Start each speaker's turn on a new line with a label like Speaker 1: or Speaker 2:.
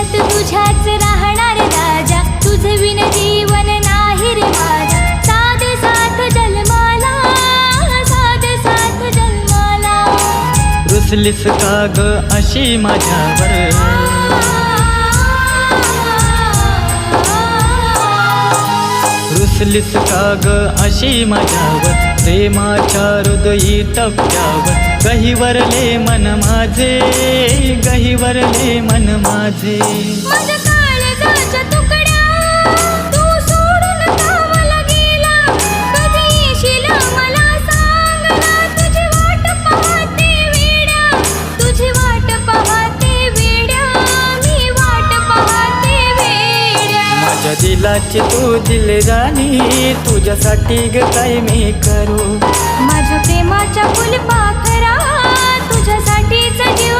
Speaker 1: जीवंत तुझ्याच राहणार राजा, तुझे विन जीवन नाही रे माझा. साधे साथ जन्माला, साधे साथ जन्माला.
Speaker 2: रुसलीस का ग अशी माझ्यावर, रुसलीस का ग अशी माझ्यावर. प्रेमाच्या हृदयी टप्प्यावर गहिवरले मन माझे, गहिवरले मन माझे.
Speaker 1: माझ्या काळजाच्या तुकड्या तू सोडून कावाला गेला, कधी येशील मला सांग ना. तुझी वाट पाहते वेड्या, तुझी वाट पाहते वेड्या, मी वाट पाहते वेड्या.
Speaker 2: माझ्या दिलाची तू दिलराणी, तुझ्यासाठी ग काय मी करू.
Speaker 1: माझ्या प्रेमाच्या फुलपाखरा, तुझ्यासाठीच जीव